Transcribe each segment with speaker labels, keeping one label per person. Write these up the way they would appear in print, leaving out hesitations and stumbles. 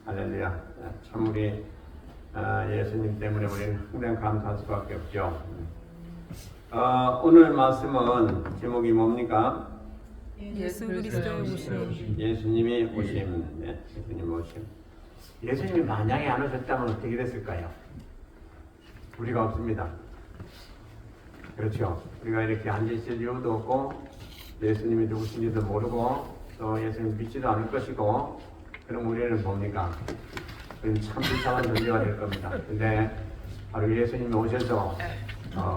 Speaker 1: 할렐루야. 참 우리 예수님 때문에 우리는 항상 감사할 수밖에 없죠. 오늘 말씀은 제목이 뭡니까?
Speaker 2: 예수 그리스도의 오심.
Speaker 1: 예수님이 오심. 네, 예수님 오심. 예수님이 만약에 안 오셨다면 어떻게 됐을까요? 우리가 없습니다. 그렇죠. 우리가 이렇게 앉아있을 이유도 없고 예수님이 누구신지도 모르고 또 예수님 믿지도 않을 것이고, 그럼 우리는 뭡니까? 우리는 참 비참한 존재가 될 겁니다. 근데 바로 예수님이 오셔서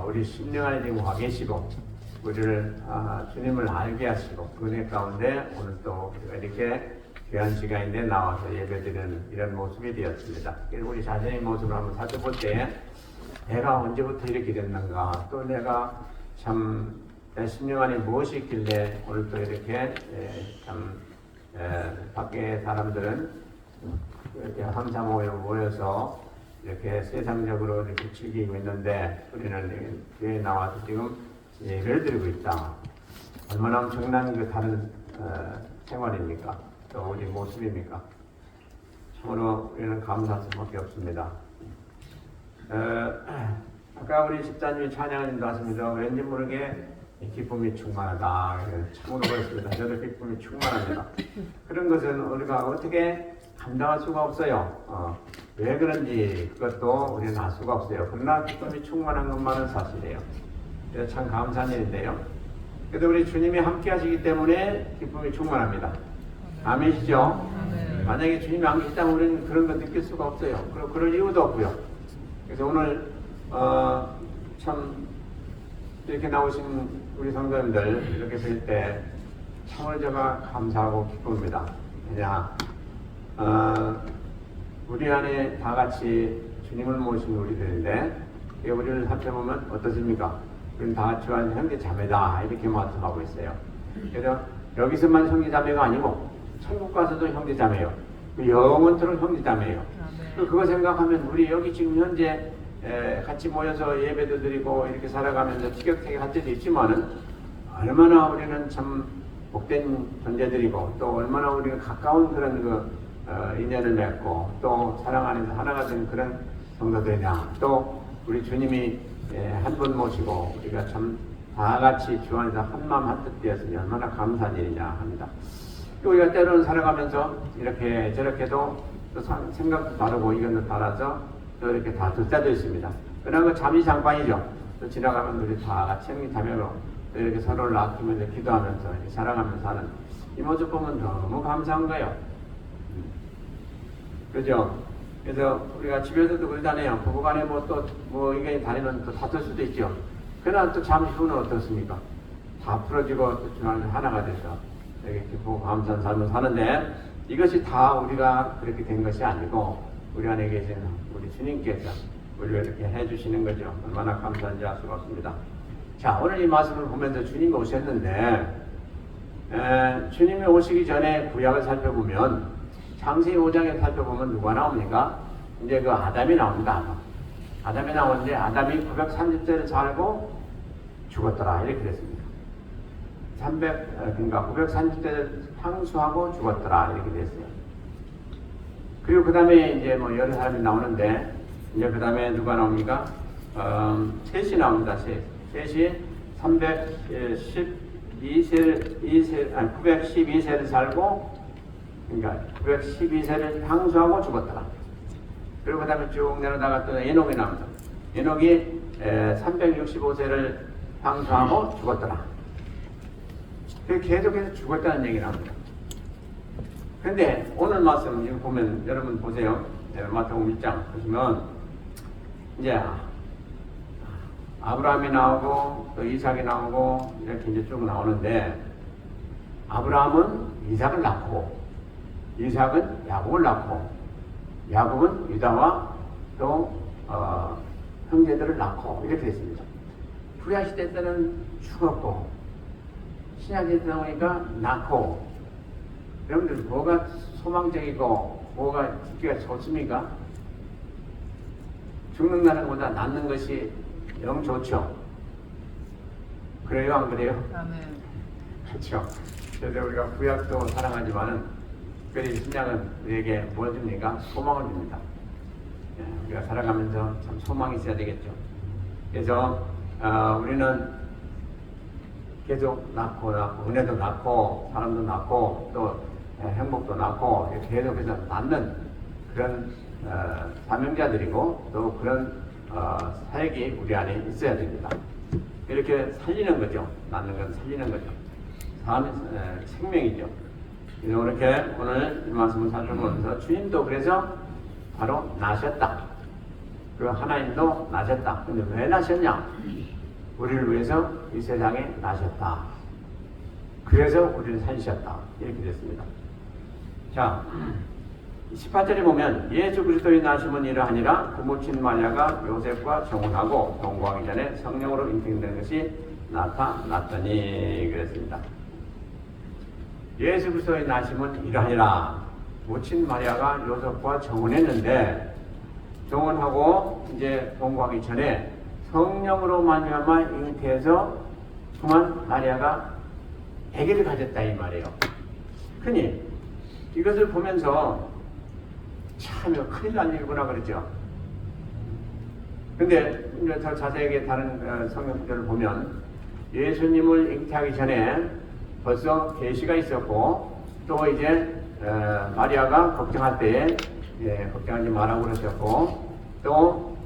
Speaker 1: 우리 심령 안에 지금 와 계시고 우리를 주님을 알게 하시고 그 은혜 가운데 오늘 또 이렇게 귀한 시간인데 나와서 예배드리는 이런 모습이 되었습니다. 우리 자신의 모습을 한번 살펴볼 때 내가 언제부터 이렇게 됐는가, 또 내가 참 내 심령 안에 무엇이 있길래 오늘 또 이렇게 밖에 사람들은 이렇게 함사모여 모여서 이렇게 세상적으로 이렇게 즐기고 있는데 우리는 교회에 나와서 지금 예배를 드리고 있다. 얼마나 엄청난 그 다른 생활입니까? 또 우리 모습입니까? 참으로 우리는 감사할 수밖에 없습니다. 아까 우리 집사님이 찬양을 하십니다. 왠지 모르게 기쁨이 충만하다. 참으로 그렇습니다. 저도 기쁨이 충만합니다. 그런 것은 우리가 어떻게 감당할 수가 없어요. 왜 그런지 그것도 우리는 알 수가 없어요. 그러나 기쁨이 충만한 것만은 사실이에요. 그래서 참 감사한 일인데요. 그래도 우리 주님이 함께 하시기 때문에 기쁨이 충만합니다. 아멘이시죠? 만약에 주님이 안 계시다면 우리는 그런 거 느낄 수가 없어요. 그럴 이유도 없고요. 그래서 오늘 참 이렇게 나오신 우리 성도님들 이렇게 뵐 때 참으로 제가 감사하고 기쁩니다. 왜냐, 우리 안에 다 같이 주님을 모신 우리들인데 우리를 살펴보면 어떠십니까? 우리는 다 같이 완 형제 자매다 이렇게 말씀하고 있어요. 그래서 여기서만 형제 자매가 아니고 천국 가서도 형제 자매예요. 영원토록 형제 자매예요. 그거 생각하면 우리 여기 지금 현재 같이 모여서 예배도 드리고 이렇게 살아가면서 티격태격 할 때도 있지만은 얼마나 우리는 참 복된 존재들이고 또 얼마나 우리가 가까운 그런 인연을 맺고 또 사랑 안에서 하나가 된 그런 성도들이냐, 또 우리 주님이 한 분 모시고 우리가 참 다 같이 주 안에서 한마음 한뜻 되었으니 얼마나 감사한 일이냐 합니다. 또 우리가 때로는 살아가면서 이렇게 저렇게도 또 생각도 다르고 의견도 달라서 또 이렇게 다 듣자도 있습니다. 그러나 그 잠이 잠깐이죠. 또 지나가면 우리 다 같이 형님 자매로 또 이렇게 서로를 아끼면서 기도하면서 이렇게 살아가면서 하는 이 모습 보면 너무 감사한 거예요. 그죠? 그래서 우리가 집에서도 그러잖아요. 부부간에 뭐 의견이 다르면 또 다툴 수도 있죠. 그러나 또 잠시 후는 어떻습니까? 다 풀어지고 또 중간에 하나가 돼서 이렇게 기쁘고 감사한 삶을 사는데, 이것이 다 우리가 그렇게 된 것이 아니고 우리 안에 계신 우리 주님께서 우리를 이렇게 해주시는 거죠. 얼마나 감사한지 알 수가 없습니다. 자, 오늘 이 말씀을 보면서 주님이 오셨는데 주님이 오시기 전에 구약을 살펴보면 창세기 5장에 살펴보면 누가 나옵니까? 이제 그 아담이 나옵니다. 아담이 나오는데 아담이 930세를 살고 죽었더라 이렇게 됐습니다. 그러니까 930세를 향수하고 죽었더라 이렇게 됐어요. 그리고 그 다음에 이제 뭐 여러 사람이 나오는데 이제 그 다음에 누가 나옵니까? 셋이 나옵니다. 셋이 912세를 살고, 그러니까 912세를 향수하고 죽었더라. 그리고 그 다음에 쭉 내려다가 또 에녹이 나옵니다. 에녹이 365세를 향수하고 죽었더라. 계속해서 죽었다는 얘기 나옵니다. 근데 오늘 말씀 이거 보면 여러분 보세요. 마태복음 1장 보시면 이제 아브라함이 나오고 또 이삭이 나오고 이렇게 이제 쭉 나오는데, 아브라함은 이삭을 낳고 이삭은 야곱을 낳고 야곱은 유다와 또 형제들을 낳고 이렇게 됐습니다. 구약시대 때는 죽었고 신약시대 때 나오니까 낳고. 여러분들 뭐가 소망적이고 뭐가 듣기가 좋습니까? 죽는다는 것보다 낳는 것이 영 좋죠. 그래요, 안 그래요?
Speaker 2: 아멘.
Speaker 1: 그렇죠. 그래서 우리가 구약도 사랑하지만은 특별히 신약은 우리에게 뭘 줍니까? 소망을 줍니다. 우리가 살아가면서 참 소망이 있어야 되겠죠. 그래서 우리는 계속 낳고 은혜도 낳고 사람도 낳고 또 행복도 낳고 이렇게 계속해서 낳는 그런 사명자들이고 또 그런 사역이 우리 안에 있어야 됩니다. 이렇게 살리는 거죠. 낳는 건 살리는 거죠. 사람의 생명이죠. 그래서 이렇게 오늘 이 말씀을 살펴보면서 주님도 그래서 바로 나셨다. 그 하나님도 나셨다. 근데 왜 나셨냐? 우리를 위해서 이 세상에 나셨다. 그래서 우리를 살리셨다. 이렇게 됐습니다. 자, 18절에 보면 예수 그리스도의 나심은 이러하니라 그 모친 마리아가 요셉과 정혼하고 동거하기 전에 성령으로 인생된 것이 나타났더니 그랬습니다. 예수 그리스도의 나심은 이러하니라 모친 마리아가 요셉과 정혼했는데 정혼하고 이제 동거하기 전에 성령으로 말미암아 잉태해서 그만 마리아가 아기를 가졌다 이 말이에요. 그니 이것을 보면서 참 이거 큰일 난 일이구나 그러죠. 근데 이제 더 자세하게 다른 성경 구절을 보면 예수님을 잉태하기 전에 벌써 계시가 있었고 또 이제 마리아가 걱정할 때에 걱정하지 말라고 그러셨고 또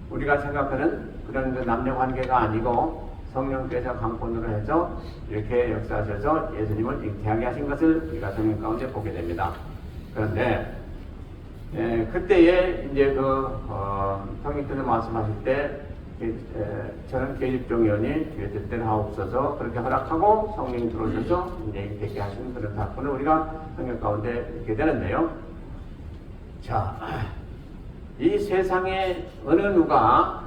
Speaker 1: 우리가 생각하는 그런 그 남녀 관계가 아니고 성령께서 강권으로 해서 이렇게 역사하셔서 예수님을 잉태하게 하신 것을 우리가 성경 가운데 보게 됩니다. 그런데 그때에 이제 성령께서 말씀하실 때 저는 계집종의원이 뒤에 들 때는 하옵소서 그렇게 허락하고 성령이 들어오셔서 이제 잉태하게 하시는 그런 사건을 우리가 성경 가운데 읽게 되는데요. 자, 이 세상에 어느 누가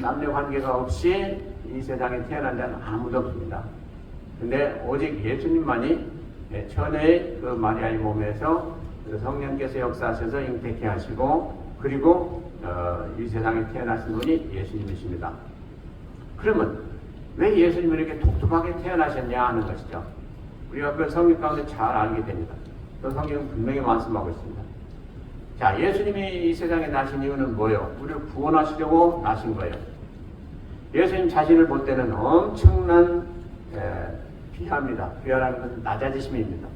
Speaker 1: 남녀 관계가 없이 이 세상에 태어난 자는 아무도 없습니다. 근데 오직 예수님만이 천의 그 마리아의 몸에서 성령께서 역사하셔서 잉태케 하시고 그리고 이 세상에 태어나신 분이 예수님이십니다. 그러면 왜 예수님이 이렇게 독특하게 태어나셨냐 하는 것이죠. 우리가 그 성경 가운데 잘 알게 됩니다. 그 성경은 분명히 말씀하고 있습니다. 자, 예수님이 이 세상에 나신 이유는 뭐예요? 우리를 구원하시려고 나신 거예요. 예수님 자신을 볼 때는 엄청난 비하입니다. 비하라는 것은 낮아지심입니다.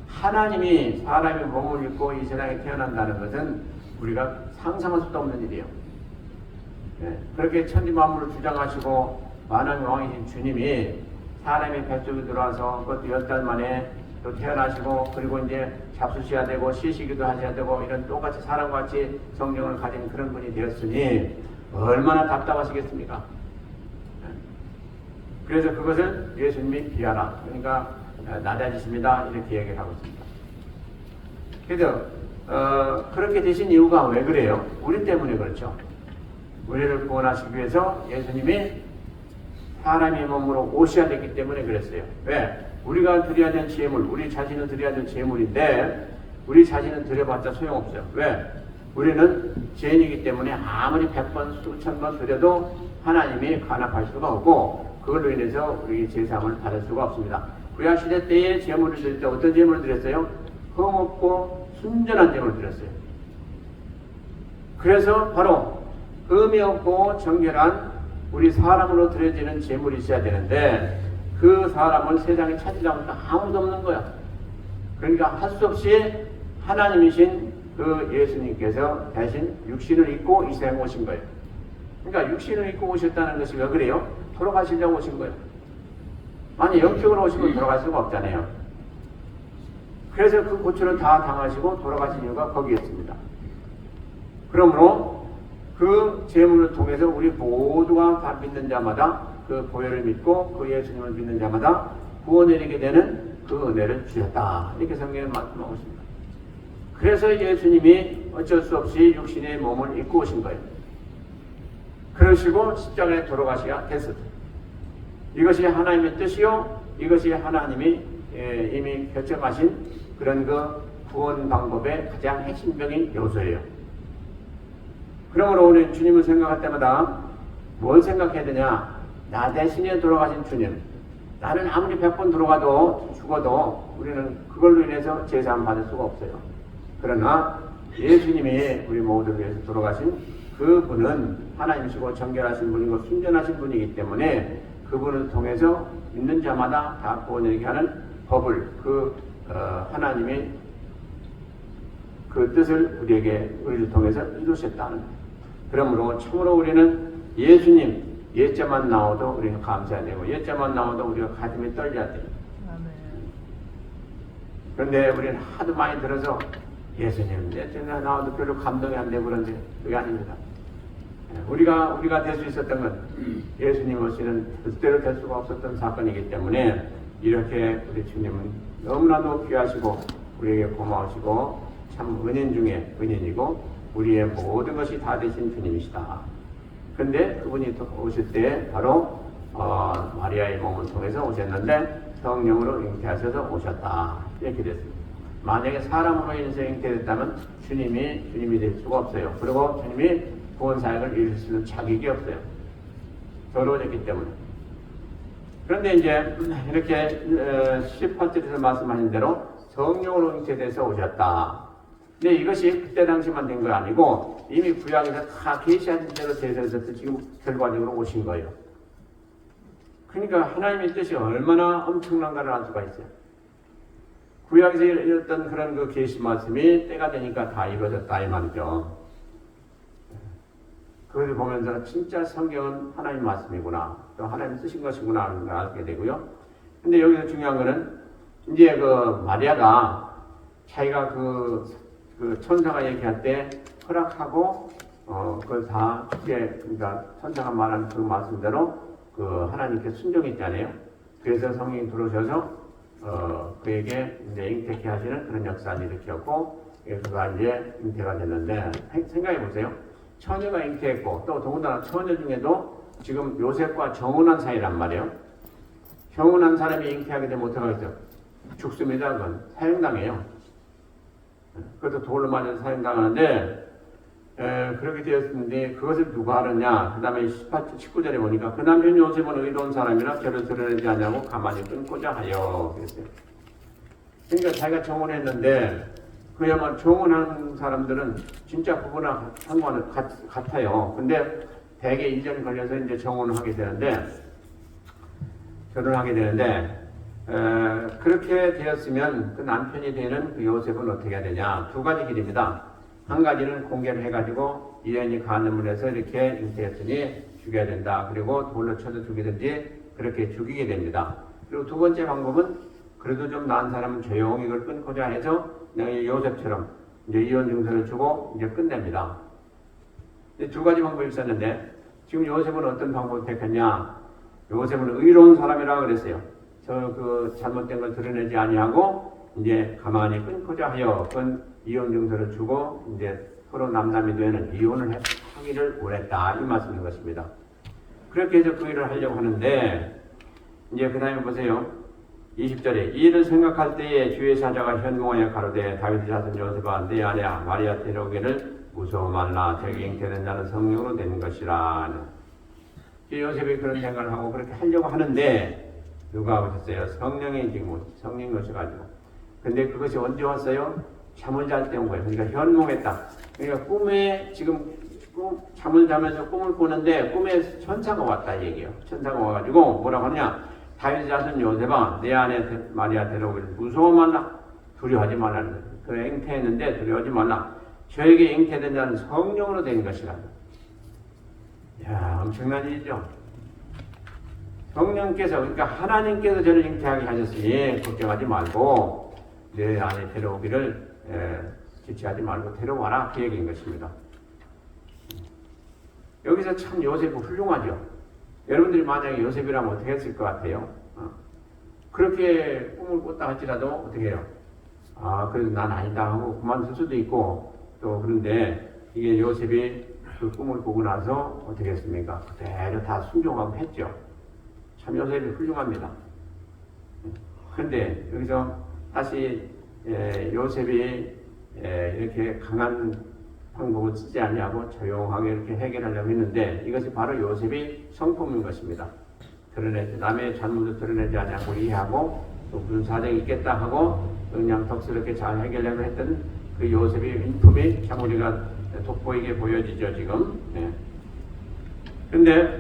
Speaker 1: 하나님이 사람의 몸을 입고 이 세상에 태어난다는 것은 우리가 상상할 수도 없는 일이에요. 그렇게 천지만물을 주장하시고 만왕의 왕이신 주님이 사람의 뱃속에 들어와서 그것도 10달 만에 또 태어나시고 그리고 이제 잡수셔야 되고 쉬시기도 하셔야 되고 이런 똑같이 사람과 같이 성령을 가진 그런 분이 되었으니 얼마나 답답하시겠습니까? 그래서 그것을 예수님이 비하라. 그러니까 낮아지십니다. 이렇게 얘기를 하고 있습니다. 그래서 그렇게 되신 이유가 왜 그래요? 우리 때문에 그렇죠. 우리를 구원하시기 위해서 예수님이 사람의 몸으로 오셔야 됐기 때문에 그랬어요. 왜? 우리가 드려야 될 제물, 우리 자신은 드려야 될 제물인데 우리 자신은 드려봤자 소용없어요. 왜? 우리는 죄인이기 때문에 아무리 100번, 수천 번 드려도 하나님이 간합할 수가 없고 그걸로 인해서 우리 제사함을 받을 수가 없습니다. 구약시대 때에 제물을 드릴 때 어떤 제물을 드렸어요? 흠없고 순전한 제물을 드렸어요. 그래서 바로 흠이 없고 정결한 우리 사람으로 드려지는 제물이 있어야 되는데 그 사람을 세상에 찾으려고 하니까 아무도 없는 거야. 그러니까 할 수 없이 하나님이신 그 예수님께서 대신 육신을 입고 이 세상에 오신 거예요. 그러니까 육신을 입고 오셨다는 것이 왜 그래요? 돌아가시려고 오신 거예요. 아니 영적으로 오시면 돌아갈 수가 없잖아요. 그래서 그 고초를 다 당하시고 돌아가신 이유가 거기였습니다. 그러므로 그 제물을 통해서 우리 모두가 다 믿는 자마다 그 보혈을 믿고 그 예수님을 믿는 자마다 구원을 이루게 되는 그 은혜를 주셨다. 이렇게 성경에 말씀하고 있습니다. 그래서 예수님이 어쩔 수 없이 육신의 몸을 입고 오신 거예요. 그러시고 십자가에 돌아가셔야 됐었어요. 이것이 하나님의 뜻이요. 이것이 하나님이 이미 결정하신 그런 그 구원 방법의 가장 핵심적인 요소예요. 그러므로 오늘 주님을 생각할 때마다 뭘 생각해야 되냐? 나 대신에 돌아가신 주님, 나는 아무리 100번 들어가도 죽어도 우리는 그걸로 인해서 제사함 받을 수가 없어요. 그러나 예수님이 우리 모두를 위해서 돌아가신 그분은 하나님이시고 정결하신 분이고 순전하신 분이기 때문에 그분을 통해서 믿는 자마다 다 구원을 하는 법을 하나님이 그 뜻을 우리를 통해서 이루셨다는 거예요. 그러므로 참으로 우리는 예수님 예자만 나와도 우리는 감사해야 되고 예자만 나와도 우리가 가슴이 떨려야 돼요. 그런데 우리는 하도 많이 들어서 예수님 예자만 나와도 별로 감동이 안 되고 그런데 그게 아닙니다. 우리가 될 수 있었던 건 예수님 없이는 뜻대로 될 수가 없었던 사건이기 때문에 이렇게 우리 주님은 너무나도 귀하시고 우리에게 고마우시고 참 은인 중에 은인이고 우리의 모든 것이 다 되신 주님이시다. 그런데 그분이 오실 때 바로 마리아의 몸을 통해서 오셨는데 성령으로 잉태하셔서 오셨다. 이렇게 됐습니다. 만약에 사람으로 인해서 잉태됐다면 주님이 될 수가 없어요. 그리고 주님이 구원 사역을 이룰 수 있는 자격이 없어요. 더러워졌기 때문에. 그런데 이제 이렇게 18절에서 말씀하신 대로 성령으로 잉태돼서 오셨다. 근데 이것이 그때 당시만 된 거 아니고 이미 구약에서 다 계시하신 대로 되셔서 지금 결과적으로 오신 거예요. 그러니까 하나님의 뜻이 얼마나 엄청난가를 알 수가 있어요. 구약에서 이뤘던 그런 그 계시 말씀이 때가 되니까 다 이루어졌다 이 말이죠. 그것을 보면서 진짜 성경은 하나님 말씀이구나, 또 하나님 쓰신 것이구나 하는 걸 알게 되고요. 근데 여기서 중요한 거는 이제 그 마리아가 자기가 그 천사가 얘기할 때 허락하고 그걸 다 그러니까 천사가 말한 그 말씀대로 그 하나님께 순종했잖아요. 그래서 성령이 들어오셔서 그에게 이제 잉태케 하시는 그런 역사를 일으켰고 그가 이제 잉태가 됐는데 생각해 보세요. 처녀가 잉태했고 또 더군다나 처녀 중에도 지금 요셉과 정혼한 사이란 말이에요. 정혼한 사람이 잉태하게 되면 어떡하겠어요? 죽습니다. 그건 사형당해요. 그것도 돌로 맞아서 사형당하는데 그렇게 되었는데 그것을 누가 하느냐? 그 다음에 19절에 보니까 그 남편 요셉은 의로운 사람이라 저를 드러내지 않냐고 가만히 끊고자 하여 그랬어요. 그러니까 자기가 정혼했는데 그야말로 정혼한 사람들은 진짜 부부나 상관은 같아요. 근데 대개 1년 걸려서 이제 정혼을 하게 되는데 결혼을 하게 되는데 그렇게 되었으면 그 남편이 되는 그 요셉은 어떻게 해야 되냐? 두 가지 길입니다. 한 가지는 공개를 해가지고 이연이 간음을 해서 이렇게 잉태했으니 죽여야 된다. 그리고 돌로 쳐서 죽이든지 그렇게 죽이게 됩니다. 그리고 두 번째 방법은 그래도 좀 나은 사람은 조용히 이걸 끊고자 해서 그냥 요셉처럼 이제 이혼 증서를 주고 이제 끝냅니다. 두 가지 방법이 있었는데 지금 요셉은 어떤 방법을 택했냐? 요셉은 의로운 사람이라고 그랬어요. 그 잘못된 걸 드러내지 아니하고 이제 가만히 끊고자 하여 그건 이혼 증서를 주고 이제 서로 남남이 되는 이혼을 하기를 원했다 이 말씀인 것입니다. 그렇게 해서 그 일을 하려고 하는데 이제 그 다음에 보세요. 20절에 이 일을 생각할 때에 주의 사자가 현몽에 가로되 다윗의 자손 요셉아 내 아내 마리아 데려오기를 무서워 말라. 저기 잉태된 자는 성령으로 된 것이라. 요셉이 그런 생각을 하고 그렇게 하려고 하는데 누가 오셨어요? 성령이 지금 성령이 오셔가지고. 근데 그것이 언제 왔어요? 잠을 잘 때 온 거예요. 그러니까 현몽했다. 그러니까 꿈에 지금 잠을 자면서 꿈을 꾸는데 꿈에 천사가 왔다 이 얘기예요. 천사가 와가지고 뭐라고 하느냐? 다윗의 자손 요셉아 내 아내 마리아 데려오기를 무서워 말라. 두려워하지 말라는 거예요. 그 잉태했는데 두려워하지 말라. 저에게 잉태된 자는 성령으로 된 것이라. 이야 엄청난 일이죠. 성령께서 그러니까 하나님께서 저를 잉태하게 하셨으니 걱정하지 말고 내 아내 데려오기를 지체하지 말고 데려와라 그 얘기인 것입니다. 여기서 참 요셉이 훌륭하죠. 여러분들이 만약에 요셉이라면 어떻게 했을 것 같아요? 그렇게 꿈을 꿨다 할지라도 어떻게 해요? 그래도 난 아니다 하고 그만둘 수도 있고 또 그런데 이게 요셉이 그 꿈을 꾸고 나서 어떻게 했습니까? 그대로 다 순종하고 했죠. 참 요셉이 훌륭합니다. 그런데 여기서 다시 요셉이 이렇게 강한 방법을 쓰지 않냐고 조용하게 이렇게 해결하려고 했는데 이것이 바로 요셉이 성품인 것입니다. 드러내지, 남의 잘못을 드러내지 않냐고 이해하고 또 무슨 사정이 있겠다 하고 그냥 덕스럽게 잘 해결하려고 했던 그 요셉의 인품이 참 우리가 돋보이게 보여지죠 지금. 네. 근데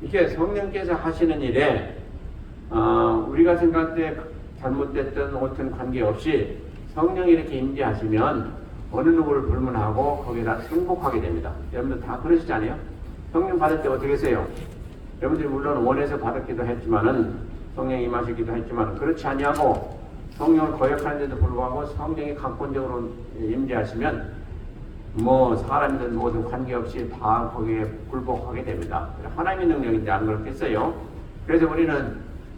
Speaker 1: 이게 성령께서 하시는 일에 우리가 생각할 때 잘못됐던 옳든 관계없이 성령이 이렇게 임재하시면 어느 누구를 불문하고 거기다 승복하게 됩니다. 여러분들 다 그러시지 않아요? 성령 받을 때 어떻게 했어요? 여러분들이 물론 원해서 받았기도 했지만은 성령이 임하시기도 했지만 그렇지 아니하고 성령을 거역하는데도 불구하고 성령이 강권적으로 임재하시면 뭐 사람이든 모든 관계없이 다 거기에 굴복하게 됩니다. 하나님의 능력인지 안 그렇겠어요? 그래서 우리는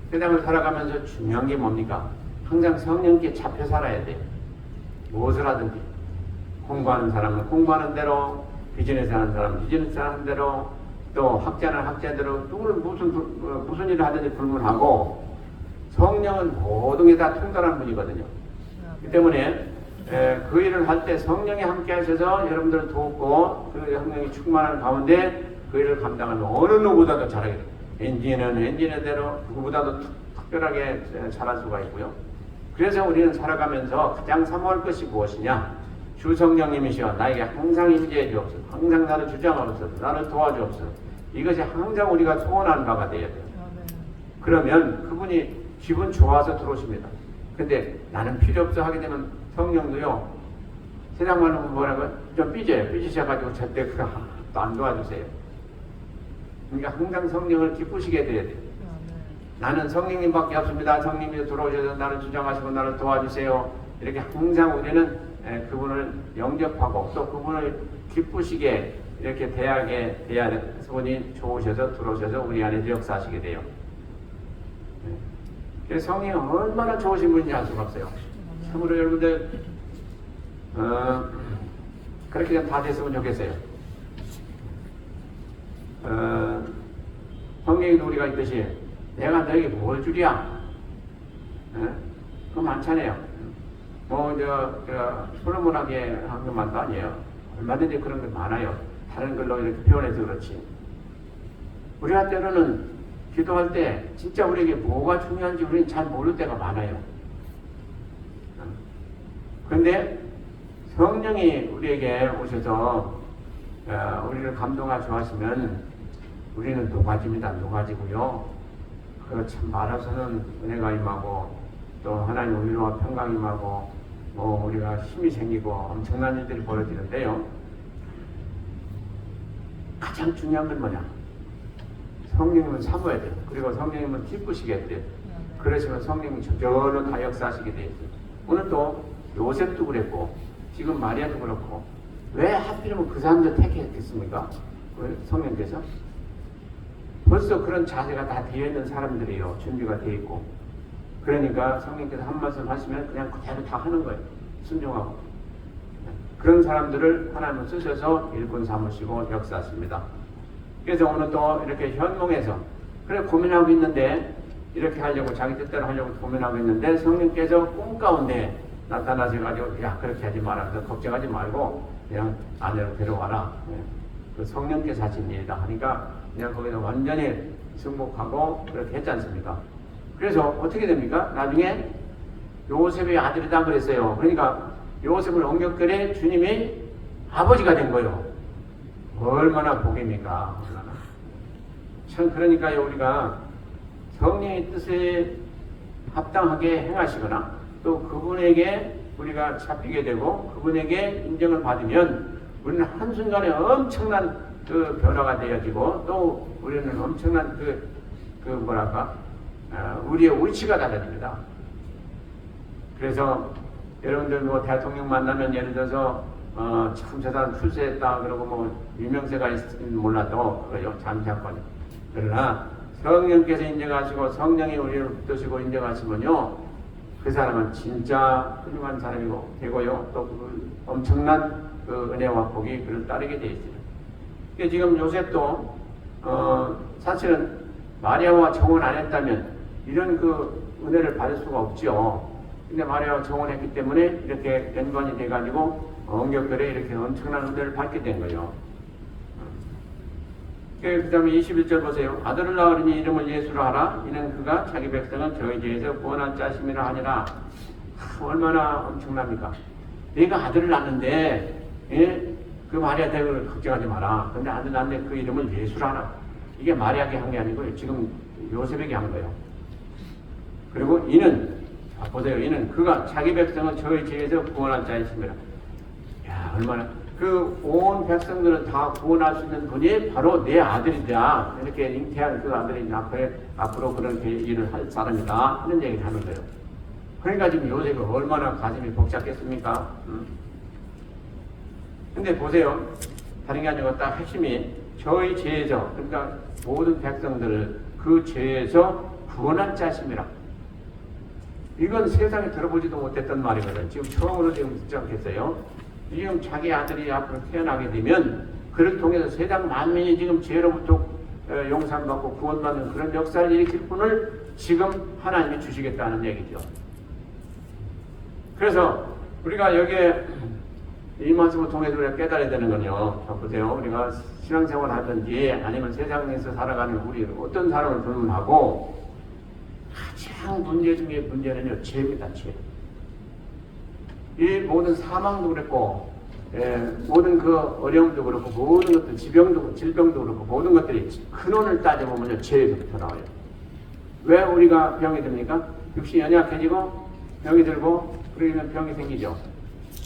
Speaker 1: 세상을 살아가면서 중요한 게 뭡니까? 항상 성령께 잡혀 살아야 돼요. 무엇을 하든지 공부하는 사람은 공부하는 대로, 비즈니스 하는 사람은 비즈니스 하는 대로, 또 학자는 학자대로 누구를 무슨 일을 하든지 불문하고 성령은 모든 게 다 통달한 분이거든요. 그 때문에 그 일을 할 때 성령이 함께 하셔서 여러분들을 돕고 그 성령이 충만한 가운데 그 일을 감당하면 어느 누구보다도 잘하게 돼요. 엔진은 엔진의대로 누구보다도 특별하게 잘할 수가 있고요. 그래서 우리는 살아가면서 가장 사모할 것이 무엇이냐? 주 성령님이시여 나에게 항상 임재해 주옵소서. 항상 나를 주장하옵소서. 나를 도와주옵소서. 이것이 항상 우리가 소원하는 바가 되어야 돼요. 그러면 그분이 기분 좋아서 들어오십니다. 근데 나는 필요 없어 하게 되면 성령도요, 세상 말로 뭐라고 좀 삐지셔가지고 절대 그거 또 안 도와주세요. 그러니까 항상 성령을 기쁘시게 돼야 돼요. 나는 성령님밖에 없습니다. 성령님이 들어오셔서 나를 주장하시고 나를 도와주세요. 이렇게 항상 우리는 그분을 영접하고 또 그분을 기쁘시게 이렇게 대하게 돼야 그분이 좋으셔서 들어오셔서 우리 안에 역사하시게 돼요. 그래서 성령이 얼마나 좋으신 분인지 알 수가 없어요. 참으로 여러분들 그렇게 다 됐으면 좋겠어요. 성령에도 우리가 있듯이 내가 너에게 뭘 주랴? 그거 많잖아요. 솔로몬하게 한 것만도 아니에요. 얼마든지 그런 게 많아요. 다른 걸로 이렇게 표현해서 그렇지. 우리가 때로는 기도할 때 진짜 우리에게 뭐가 중요한지 우리는 잘 모를 때가 많아요. 그런데 성령이 우리에게 오셔서 우리를 감동하시고 하시면 우리는 노가지입니다. 노가지고요. 참 말아서는 은혜가 임하고 또 하나님 위로와 평강이 임하고 우리가 힘이 생기고 엄청난 일들이 벌어지는데요. 가장 중요한 건 뭐냐? 성령님은 사모해야 돼요. 그리고 성령님은 기쁘시게 돼요. 그러시면 성령님이 저절로 다 역사하시게 돼요. 오늘 또 요셉도 그랬고 지금 마리아도 그렇고 왜 하필이면 그 사람들 택했겠습니까? 성령께서 벌써 그런 자세가 다 되어 있는 사람들이에요. 준비가 되어 있고. 그러니까 성령께서 한 말씀 하시면 그냥 그대로 다 하는 거예요. 순종하고. 그런 사람들을 하나님은 쓰셔서 일꾼 삼으시고 역사하십니다. 그래서 오늘 또 이렇게 현몽에서 그래 고민하고 있는데 이렇게 하려고 자기 뜻대로 하려고 고민하고 있는데 성령께서 꿈 가운데 나타나셔가지고 야 그렇게 하지 마라. 걱정하지 말고 그냥 아내로 데려와라. 그 성령께서 하신 일이다 하니까 그냥 거기서 완전히 승복하고 그렇게 했지 않습니까? 그래서 어떻게 됩니까? 나중에 요셉의 아들이다 그랬어요. 그러니까 요셉을 옹격거려 주님이 아버지가 된 거예요. 얼마나 복입니까? 얼마나. 참 그러니까요 우리가 성령의 뜻에 합당하게 행하시거나 또 그분에게 우리가 잡히게 되고 그분에게 인정을 받으면 우리는 한순간에 엄청난 그 변화가 되어지고 또 우리는 엄청난 우리의 위치가 달라집니다. 그래서 여러분들 대통령 만나면 예를 들어서 참 저 사람 출세했다 그러고 유명세가 있으면 몰라도 그래요. 잠시한번. 그러나 성령께서 인정하시고 성령이 우리를 붙드시고 인정하시면요 그 사람은 진짜 훌륭한 사람이고 되고요 또 그 엄청난 그 은혜와 복이 그를 따르게 되어 있어요. 지금 요셉도 사실은 마리아와 정혼 안 했다면 이런 그 은혜를 받을 수가 없죠. 근데 마리아와 정혼했기 때문에 이렇게 연관이 돼가지고 엉격결에 이렇게 엄청난 은혜를 받게 된 거예요. 그 다음에 21절 보세요. 아들을 낳으니 이름을 예수라 하라. 이는 그가 자기 백성을 저희 죄에서 구원할 자심이라 하니라. 얼마나 엄청납니까? 내가 아들을 낳는데 예? 그 마리아 대를 걱정하지 마라. 근데 아들 낳는데 그 이름을 예수라 하라. 이게 마리아에게 한 게 아니고요. 지금 요셉에게 한 거예요. 그리고 이는 보세요. 이는 그가 자기 백성을 저희 죄에서 구원할 자이심이라. 야, 얼마나 그 온 백성들은 다 구원할 수 있는 분이 바로 내 아들이다. 이렇게 잉태한 그 아들이 앞으로 그렇게 일을 할 사람이다. 이런 얘기를 하는 거예요. 그러니까 지금 요셉이 얼마나 가슴이 벅찼겠습니까? 근데 보세요. 다른 게 아니고 딱 핵심이 저희 죄에서, 그러니까 모든 백성들을 그 죄에서 구원할 자심이라. 이건 세상에 들어보지도 못했던 말이거든요. 지금 처음으로 지금 듣지 않겠어요? 지금 자기 아들이 앞으로 태어나게 되면 그를 통해서 세상 만민이 지금 죄로부터 용서받고 구원받는 그런 역사를 일으킬 분을 지금 하나님이 주시겠다는 얘기죠. 그래서 우리가 여기에 이 말씀을 통해서 우리가 깨달아야 되는 건요. 자, 보세요. 우리가 신앙생활 하든지 아니면 세상에서 살아가는 우리 어떤 사람을 불문하고 가장 문제 중에 문제는요. 죄입니다. 죄. 이 모든 사망도 그랬고 모든 그 어려움도 그렇고 모든 것들 질병도 그렇고 모든 것들이 근원을 따져보면요. 죄에서부터 나와요. 왜 우리가 병이 듭니까? 육신이 연약해지고 병이 들고 그러면 병이 생기죠.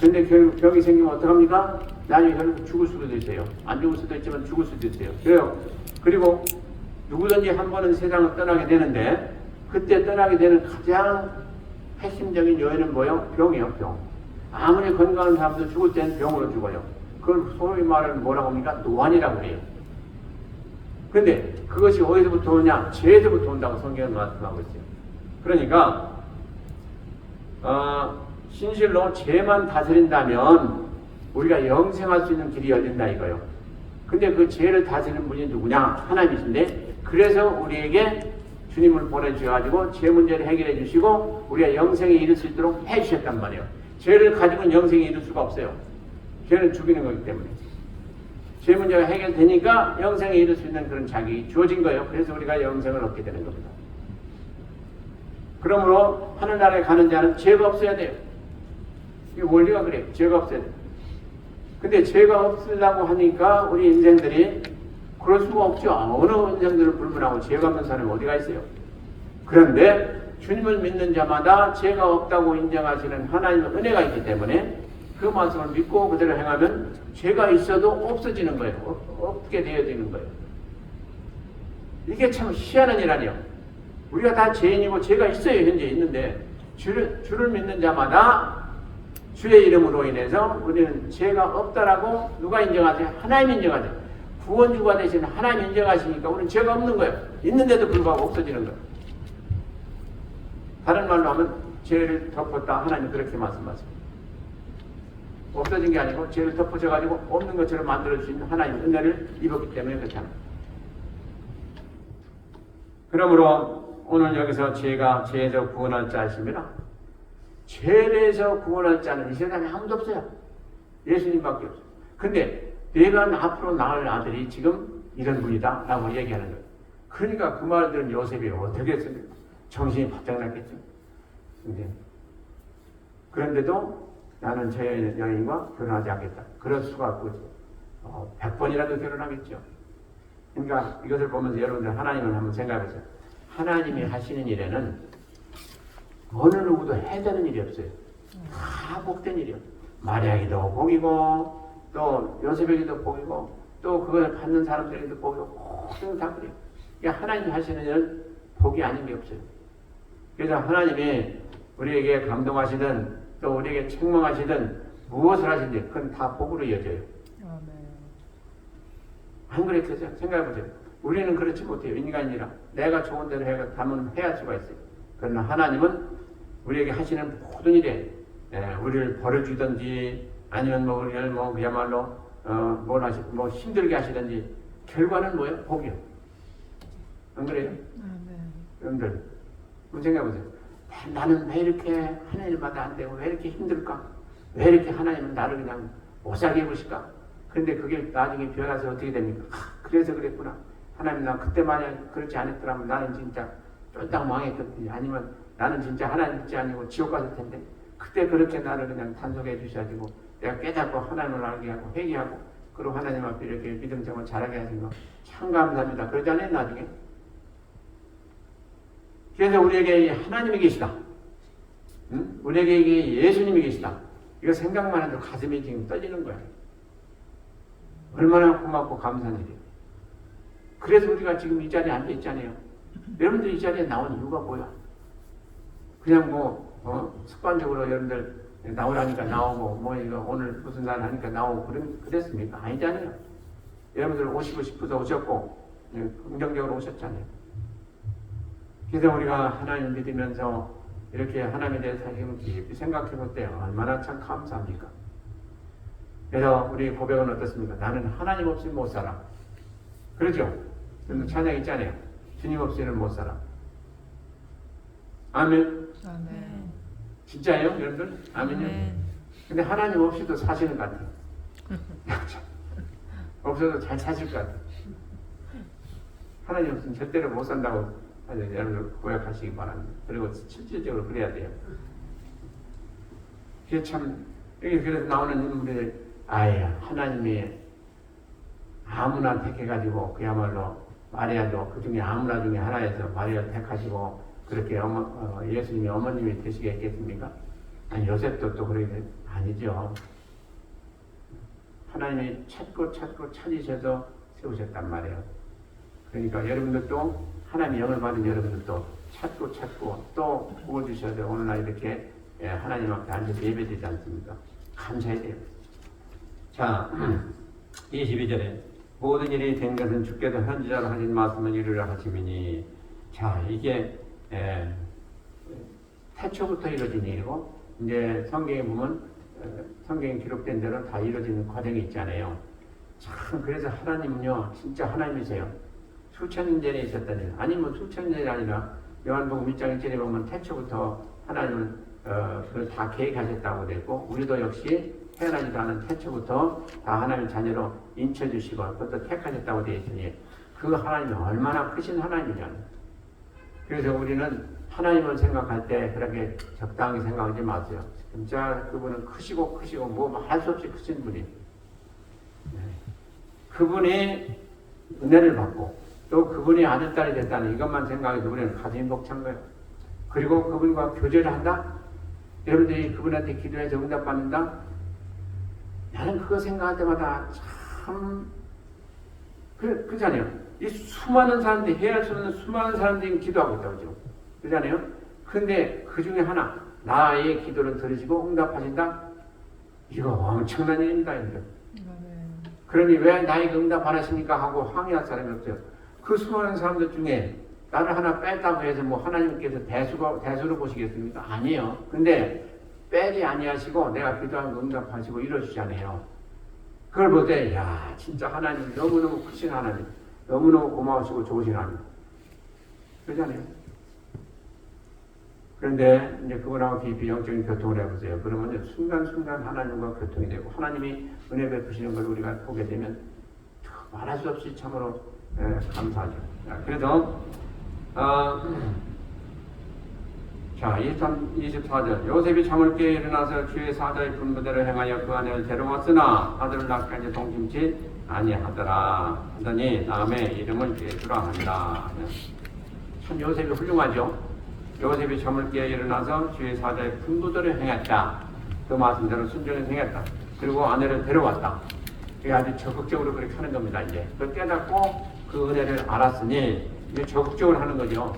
Speaker 1: 근데 결국 병이 생기면 어떡합니까? 나중에 결국 죽을 수도 있어요. 안 죽을 수도 있지만 죽을 수도 있어요. 그래요. 그리고 누구든지 한 번은 세상을 떠나게 되는데 그때 떠나게 되는 가장 핵심적인 요인은 뭐예요? 병이에요. 병. 아무리 건강한 사람도 죽을 때는 병으로 죽어요. 그걸 소위 말하면 뭐라고 합니까? 노안이라고 해요. 근데 그것이 어디서부터 오냐? 죄에서부터 온다고 성경은 말씀하고 있어요. 그러니까 신실로 죄만 다스린다면 우리가 영생할 수 있는 길이 열린다 이거예요. 근데 그 죄를 다스리는 분이 누구냐? 하나님이신데 그래서 우리에게 주님을 보내주셔가지고 죄 문제를 해결해 주시고 우리가 영생에 이를 수 있도록 해주셨단 말이에요. 죄를 가지고는 영생에 이를 수가 없어요. 죄는 죽이는 거기 때문에. 죄 문제가 해결되니까 영생에 이를 수 있는 그런 자격이 주어진 거예요. 그래서 우리가 영생을 얻게 되는 겁니다. 그러므로 하늘나라에 가는 자는 죄가 없어야 돼요. 이 원리가 그래요. 죄가 없어야 돼요. 근데 죄가 없으려고 하니까 우리 인생들이 그럴 수가 없죠. 어느 인생들을 불문하고 죄가 없는 사람이 어디가 있어요. 그런데 주님을 믿는 자마다 죄가 없다고 인정하시는 하나님의 은혜가 있기 때문에 그 말씀을 믿고 그대로 행하면 죄가 있어도 없어지는 거예요. 없게 되어지는 거예요. 이게 참 희한한 일 아니에요. 우리가 다 죄인이고 죄가 있어요. 현재 있는데 주를 믿는 자마다 주의 이름으로 인해서 우리는 죄가 없다라고 누가 인정하세요? 하나님 인정하세요. 구원주가 되신 하나님 인정하시니까 우리는 죄가 없는 거예요. 있는데도 불구하고 없어지는 거예요. 다른 말로 하면 죄를 덮었다. 하나님 그렇게 말씀하세요. 없어진 게 아니고 죄를 덮어져가지고 없는 것처럼 만들어줄 수 있는 하나님의 은혜를 입었기 때문에 그렇게 합니다. 그러므로 오늘 여기서 죄에서 구원할 자이십니다. 죄에서 구원할 자는 이 세상에 아무도 없어요. 예수님밖에 없어요. 근데 내가 앞으로 낳을 아들이 지금 이런 분이다 라고 얘기하는 거예요. 그러니까 그 말을 들은 요셉이 어떻게 했습니까? 정신이 바짝 났겠죠. 그런데도 나는 저 여인과 결혼하지 않겠다. 그럴 수가 없고 100번이라도 결혼하겠죠. 그러니까 이것을 보면서 여러분들 하나님을 한번 생각해보세요. 하나님이 하시는 일에는 어느 누구도 해되는 일이 없어요. 다 복된 일이요. 마리아에게도 복이고 또 요셉에게도 복이고 또 그걸 받는 사람들에게도 복이고 모든 다 그래요. 그러니까 하나님이 하시는 일은 복이 아닌 게 없어요. 그래서 하나님이 우리에게 감동하시든 또 우리에게 책망하시든 무엇을 하시든지 그건 다 복으로 이어져요. 안 그랬겠어요? 생각해보세요. 우리는 그렇지 못해요. 인간이라 내가 좋은 대로 하면 해야 할 수가 있어요. 그러나 하나님은 우리에게 하시는 모든 일에 우리를 벌어주든지 아니면 우리를 그야말로 힘들게 하시든지 결과는 뭐예요? 복이요. 안 그래요? 여러분들 한번 생각해보세요. 나는 왜 이렇게 하나님마다 안 되고 왜 이렇게 힘들까? 왜 이렇게 하나님은 나를 그냥 못 살게 해보실까? 그런데 그게 나중에 변해서 어떻게 됩니까? 그래서 그랬구나. 하나님 나 그때 만약 그렇지 않았더라면 나는 진짜 쫄딱 망했거든요. 아니면 나는 진짜 하나님 믿지 아니고 지옥 갔을 텐데 그때 그렇게 나를 그냥 단속해 주셔가지고 내가 깨닫고 하나님을 알게 하고 회개하고 그리고 하나님 앞에 이렇게 믿음 생활 잘하게 하신 거 참 감사합니다. 그러지 않아요 나중에? 그래서 우리에게 하나님이 계시다. 응? 우리에게 예수님이 계시다. 이거 생각만 해도 가슴이 지금 떨리는 거야. 얼마나 고맙고 감사한 일이에요. 그래서 우리가 지금 이 자리에 앉아 있잖아요. 여러분들 이 자리에 나온 이유가 뭐야? 그냥 습관적으로 여러분들 나오라니까 나오고 뭐 이거 오늘 무슨 날 하니까 나오고 그랬습니까? 아니잖아요. 여러분들 오시고 싶어서 오셨고 긍정적으로 오셨잖아요. 그래서 우리가 하나님 믿으면서 이렇게 하나님에 대해서 깊이 생각해 볼 때 얼마나 참 감사합니까? 그래서 우리 고백은 어떻습니까? 나는 하나님 없이 못 살아. 그러죠? 찬양 있잖아요. 주님 없이는 못 살아. 아멘.
Speaker 2: 아멘.
Speaker 1: 진짜예요, 여러분들? 아멘요? 근데 하나님 없이도 사시는 것 같아요. 없어도 잘 사실 것 같아요. 하나님 없으면 절대로 못 산다고 여러분들 고백하시기 바랍니다. 그리고 실질적으로 그래야 돼요. 그게 참, 여기 그래서 나오는 인물들, 하나님이 아무나 택해가지고 그야말로 마리아도 그 중에 아무나 중에 하나에서 마리아를 택하시고 그렇게 예수님이 어머님이 되시겠습니까? 아니 요셉도 또 그러게 아니죠. 하나님이 찾고 찾으셔서 세우셨단 말이에요. 그러니까 여러분들도 하나님의 영을 받은 여러분들도 찾고 또 구워주셔서 오늘날 이렇게 하나님 앞에 앉아서 예배되지 않습니까? 감사해야 돼요. 자, 22절에 모든 일이 된 것은 주께서 현지자로 하신 말씀을 이루려 하심이니, 자 이게 태초부터 이루어진 일이고 이제 성경에 보면 성경에 기록된 대로 다 이루어지는 과정이 있잖아요. 참 그래서 하나님은요 진짜 하나님이세요. 수천 년 전에 있었다니 아니면 수천 년이 아니라 요한복음 1장 1절에 보면 태초부터 하나님은 그걸 다 계획하셨다고 되고 우리도 역시 태어나지도 않은 태초부터 다 하나님 자녀로 인쳐주시고 그것도 택하셨다고 되어 있으니 그 하나님이 얼마나 크신 하나님이냐. 그래서 우리는 하나님을 생각할 때 그렇게 적당히 생각하지 마세요. 진짜 그분은 크시고 뭐 할 수 없이 크신 분이. 그분이 은혜를 받고 또 그분이 아들, 딸이 됐다는 이것만 생각해도 우리는 가슴이 벅찬 거예요. 그리고 그분과 교제를 한다? 여러분들이 그분한테 기도해서 응답받는다? 나는 그거 생각할 때마다 참 그렇잖아요. 이 수많은 사람들이 해야 할 수 없는 수많은 사람들이 기도하고 있다고 그죠? 그렇잖아요. 근데 그 중에 하나 나의 기도를 들으시고 응답하신다? 이거 엄청난 일입니다. 여러분들. 그러니 왜 나에게 응답 안 하십니까? 하고 항의할 사람이 없어요. 그 수많은 사람들 중에 나를 하나 뺐다고 해서 뭐 하나님께서 대수로 보시겠습니까? 아니에요. 근데 빼지 아니하시고 내가 기도한 거 응답하시고 이러시잖아요. 그걸 볼 때 야 진짜 하나님 너무너무 크신 하나님 너무너무 고마우시고 좋으신 하나님 그러잖아요. 그런데 이제 그분하고 깊이 영적인 교통을 해보세요. 그러면 이제 순간순간 하나님과 교통이 되고 하나님이 은혜 베푸시는 걸 우리가 보게 되면 말할 수 없이 참으로 감사하죠. 그래서 자 24절 요셉이 잠을 깨 일어나서 주의 사자의 분부대로 행하여 그 아내를 데려왔으나 아들을 낳기까지 동심치 아니하더라 하더니 남의 이름을 예수라 한다. 참 요셉이 훌륭하죠. 요셉이 잠을 깨 일어나서 주의 사자의 분부대로 행했다. 그 말씀대로 순종해서 행했다. 그리고 아내를 데려왔다. 이게 아주 적극적으로 그렇게 하는 겁니다. 이제 그 깨닫고 그 은혜를 알았으니 이제 적극적으로 하는 거죠.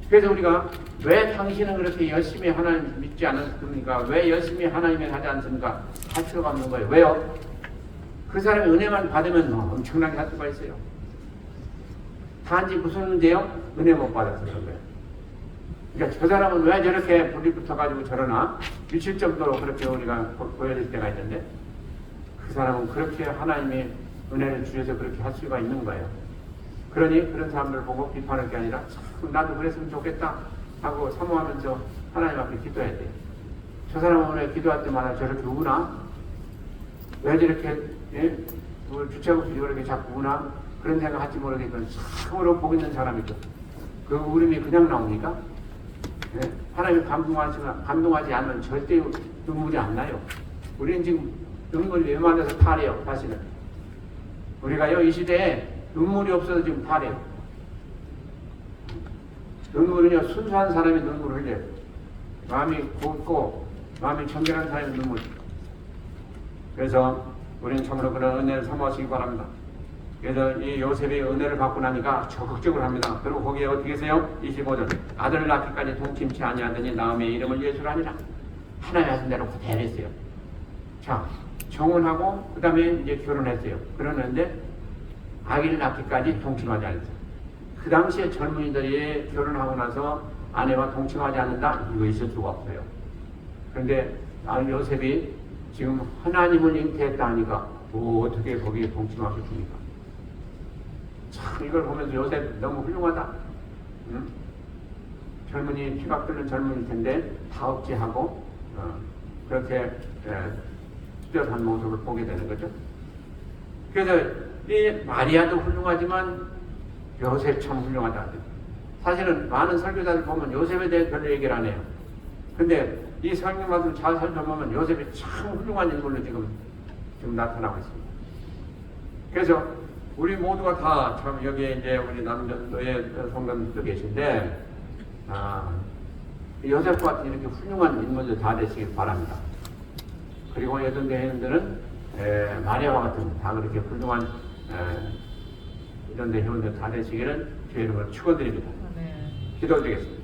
Speaker 1: 그래서 우리가 왜 당신은 그렇게 열심히 하나님 믿지 않았습니까? 왜 열심히 하나님을 하지 않습니까? 할 필요가 없는 거예요. 왜요? 그 사람이 은혜만 받으면 엄청나게 할 수가 있어요. 단지 무슨 문제요? 은혜 못 받아서 그런 거예요. 그러니까 저 사람은 왜 저렇게 불이 붙어가지고 저러나? 미칠 정도로 그렇게 우리가 보여질 때가 있는데 그 사람은 그렇게 하나님의 은혜를 주셔서 그렇게 할 수가 있는 거예요. 그러니 그런 사람들을 보고 비판할 게 아니라 참 나도 그랬으면 좋겠다 하고 사모하면서 하나님 앞에 기도해야 돼요. 저 사람은 왜 기도할 때마다 저렇게 우나? 왜 저렇게 주체 없이 저렇게 자꾸 우나? 그런 생각할지 모르겠지만 참으로 복 있는 사람이죠. 그 울음이 그냥 나옵니까? 네. 하나님이 감동하지 않으면 절대 눈물이 안 나요. 우리는 지금 눈물이 웬만해서 탈해요. 사실은 우리가요 이 시대에 눈물이 없어서 지금 탈해요. 눈물은요 순수한 사람이 눈물을 흘려요. 마음이 곱고 마음이 청결한 사람이 눈물. 그래서 우리는 참으로 그런 은혜를 사모하시기 바랍니다. 그래서 이 요셉이 은혜를 받고 나니까 적극적으로 합니다. 그리고 거기에 어떻게 계세요? 25절 아들을 낳기까지 동침치 아니하더니 나음의 이름을 예수라 하니라. 하나님 하신 대로 그대로 했어요. 자, 정혼하고 그 다음에 이제 결혼했어요. 그러는데 아기를 낳기까지 동침하지 않았어요. 그 당시에 젊은이들이 결혼하고 나서 아내와 동침하지 않는다? 이거 있을 수가 없어요. 그런데 요셉이 지금 하나님을 잉태했다 하니까 어떻게 거기에 동침하겠습니까? 참 이걸 보면서 요셉 너무 훌륭하다. 응? 젊은이 피가 끓는 젊은일 텐데 다 억제하고 그렇게 투절한 모습을 보게 되는 거죠. 그래서 이 마리아도 훌륭하지만 요셉 참 훌륭하다. 사실은 많은 설교자들 보면 요셉에 대해 별로 얘기를 안 해요. 근데 이 성경 말씀 잘 살펴보면 요셉이 참 훌륭한 인물로 지금 나타나고 있습니다. 그래서 우리 모두가 다 참 여기에 이제 우리 남전도의 성도님도 계신데 요셉 같은 이렇게 훌륭한 인물들 다 되시길 바랍니다. 그리고 여전 대회원들은 마리아와 같은 다 그렇게 훌륭한 이런 대회원들 다 되시기를 주의 이름으로 축원드립니다. 기도드리겠습니다.